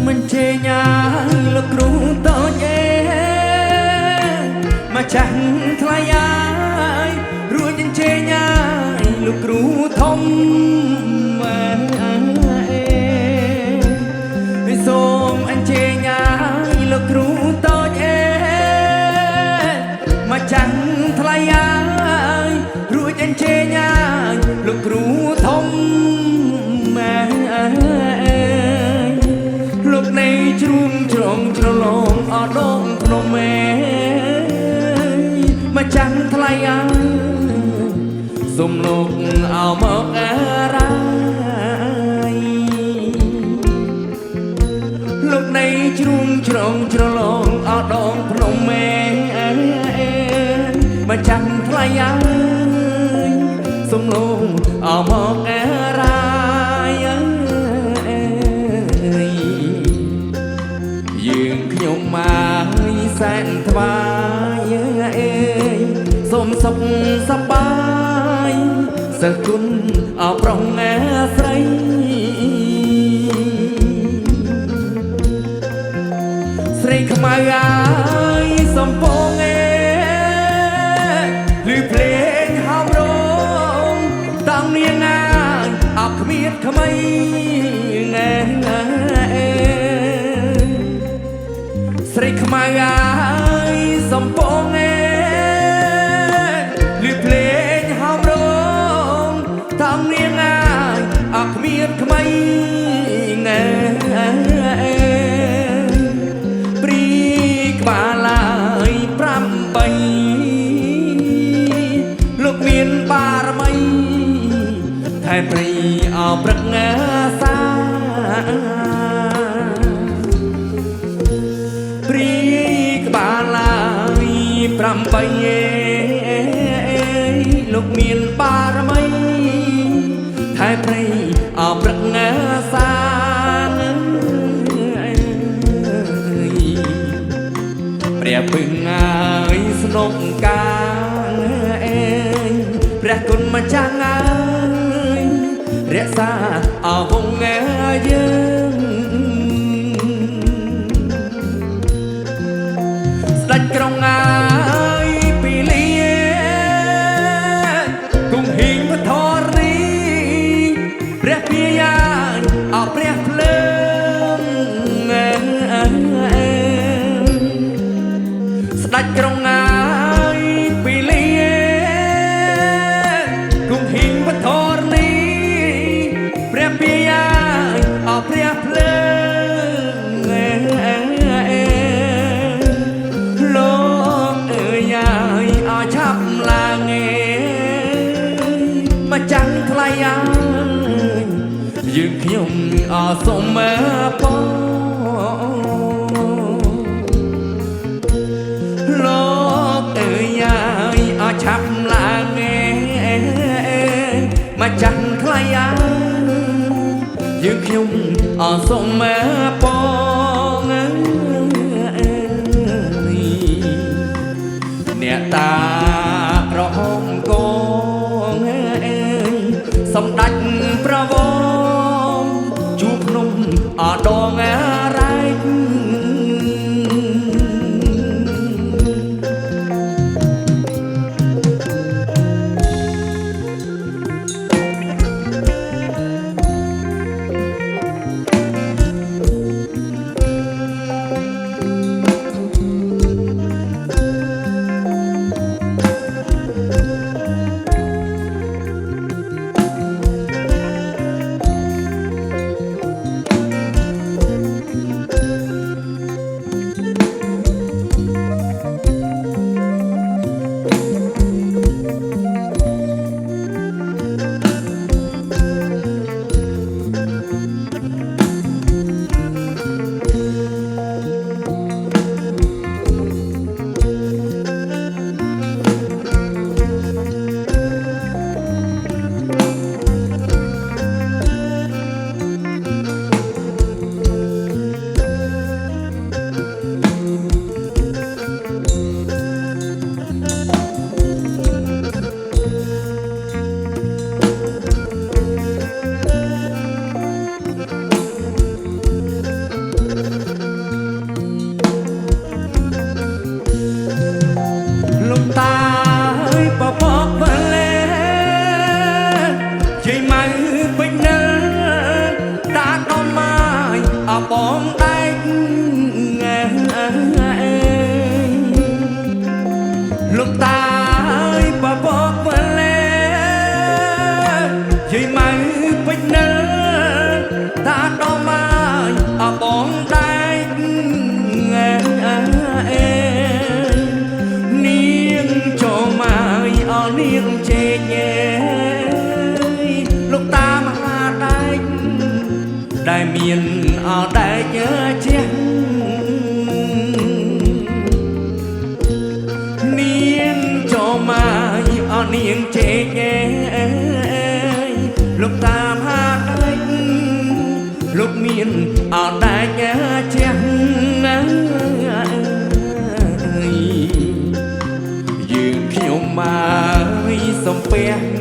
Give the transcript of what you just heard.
មិនជេញលោកគ្រូតូចមកចាស់ថ្លៃហើយរួចជេញលោកគ្រូធំសូមអញ្ជើញលោកគ្រូតូចមកចាស់ថ្លៃហើយរួចអញ្ជើញលោកគ្រូធំលោកនៃជ្រុំជ្រងជ្រលងអដងភ្នំមកចាំថ្លៃសូមលោកអោមករ៉ាយលោកនៃជ្រុំជ្រងជ្រលងអដងភ្នំមកចាំថ្លៃសូមលោកអោមករ៉ាយយើងខ្ញុំមកសែនថ្វាយសូមសុខសប្បាយសិលគុណអប្រុងស្រីស្រីខ្មៅហើយសំពងឮភ្លេងហោមរងតាំងនាងណាអបគ្មានក្មៃស្រីខ្មៅហើយសំពងឮភ្លេងហោមរងតាំងនាងណាអបគ្មានក្មៃព្រីក្បាលហើយ8លោកមានបារមីថែមព្រីអព្រឹកសាព្រីក្បាលហើយ8លោកមានបារមីថែមព្រីអព្រឹកសាព្រះពឹងហើយស្នប់កាព្រះគុណម្ចាស់ហើយរក្សាអវងយើងស្ដេចក្រុងហើយពីលាគង់ហ៊ីងវធរនីព្រះព្រាយាអព្រះភ្លើងស្ដេចក្រុងហើយពីលាគង់ហ៊ីងវធរនីព្រះព្រាយាអព្រះភ្លើងលោកអើយអើឆាប់ឡើងមកចាំងថ្លៃយើងខ្ញុំអសុំពរលោកអើយអើឆាប់ឡើងមកចាំងថ្លៃយើងខ្ញុំអសុំពរអ្នកតាក្រហមកងសម្ដេចប្រវងជួបភ្នំអដងរ៉ែក បងដែកលោកតាយបបកវលេយាយម៉ៅពេញនៅតាដល់មកបងដែកនាងចូលមកអស់នាងជេញលោកតាមហាដែកដែលមានអត់ដែកជះនាងចូលមកអស់នាងជេញលោកតាមហាដែកលោកមានអត់ដែកជះយើងខ្ញុំមកសំពះ